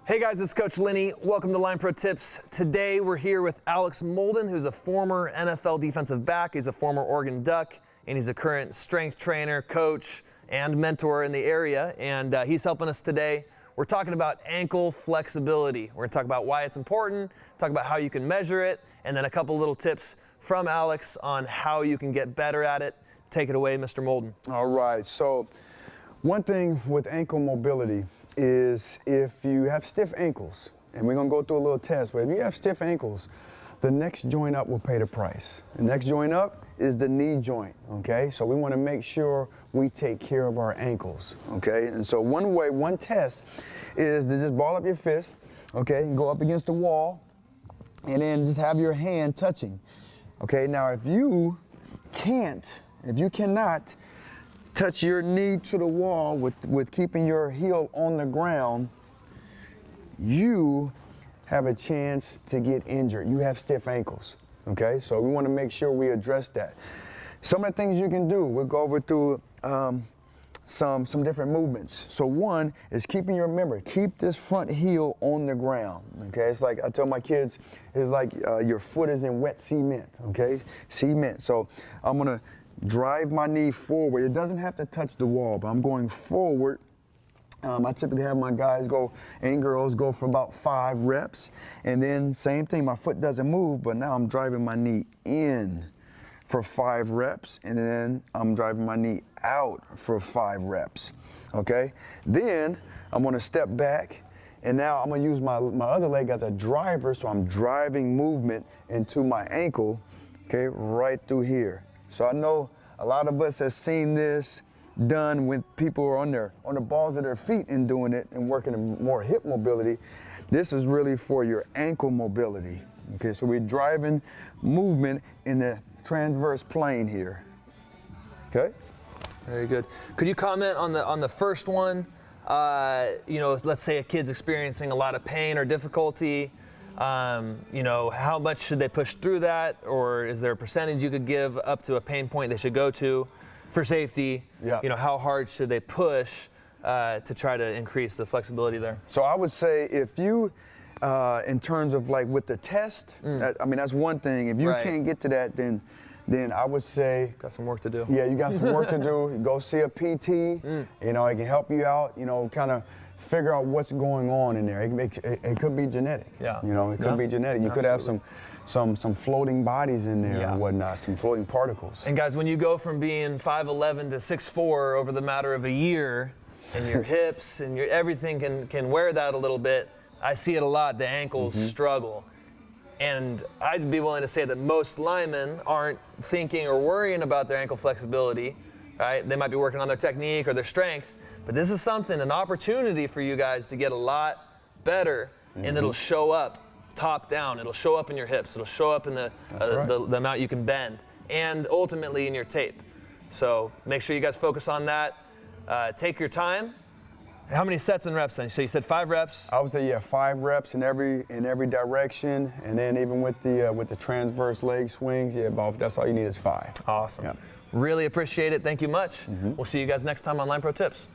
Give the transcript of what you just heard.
Hey guys, it's Coach Lenny. Welcome to LInepro Tips. Today we're here with Alex Molden, who's a former NFL defensive back. He's a former Oregon Duck, and he's a current strength trainer, coach, and mentor in the area. And he's helping us today. We're talking about ankle flexibility. We're going to talk about why it's important, talk about how you can measure it, and then a couple little tips from Alex on how you can get better at it. Take it away, Mr. Molden. All right. So one thing with ankle mobility is if you have stiff ankles, and we're going to go through a little test, but if you have stiff ankles, the next joint up will pay the price. The next joint up is the knee joint, okay? So we want to make sure we take care of our ankles, okay? And so one test is to just ball up your fist, okay, and go up against the wall, and then just have your hand touching, okay? Now, if you cannot touch your knee to the wall with keeping your heel on the ground, you have a chance to get injured. You have stiff ankles, okay? So we want to make sure we address that. Some of the things you can do, we'll go over through some different movements. So one is keep this front heel on the ground, okay? It's like I tell my kids, it's like your foot is in wet cement, okay? Cement. So I'm gonna drive my knee forward. It doesn't have to touch the wall, but I'm going forward. I typically have my guys and girls go for about 5 reps. And then same thing, my foot doesn't move, but now I'm driving my knee in for 5 reps. And then I'm driving my knee out for 5 reps, okay? Then I'm gonna step back, and now I'm gonna use my other leg as a driver, so I'm driving movement into my ankle, okay, right through here. So I know a lot of us have seen this done when people are on the balls of their feet and doing it and working more hip mobility. This is really for your ankle mobility. Okay, so we're driving movement in the transverse plane here. Okay? Very good. Could you comment on the first one? You know, let's say a kid's experiencing a lot of pain or difficulty. You know, how much should they push through that, or is there a percentage you could give up to a pain point they should go to for safety? Yeah. You know, how hard should they push to try to increase the flexibility there? So I would say if you, in terms of like with the test, I mean, that's one thing. If you can't get to that, then I would say, got some work to do. Yeah, you got some work to do. Go see a PT. You know, it can help you out. You know, kind of figure out what's going on in there. It could be genetic. Yeah. You know, it could be genetic. You could have some floating bodies in there and whatnot, some floating particles. And guys, when you go from being 5'11" to 6'4" over the matter of a year, and your hips and your everything can wear that a little bit, I see it a lot. The ankles struggle. And I'd be willing to say that most linemen aren't thinking or worrying about their ankle flexibility, right? They might be working on their technique or their strength, but this is an opportunity for you guys to get a lot better, and it'll show up top down. It'll show up in your hips. It'll show up in the amount you can bend, and ultimately in your tape. So make sure you guys focus on that. Take your time. How many sets and reps then? So you said 5 reps? I would say 5 reps in every direction, and then even with the transverse leg swings, that's all you need is 5. Awesome. Yeah. Really appreciate it. Thank you much. We'll see you guys next time on LInepro Tips.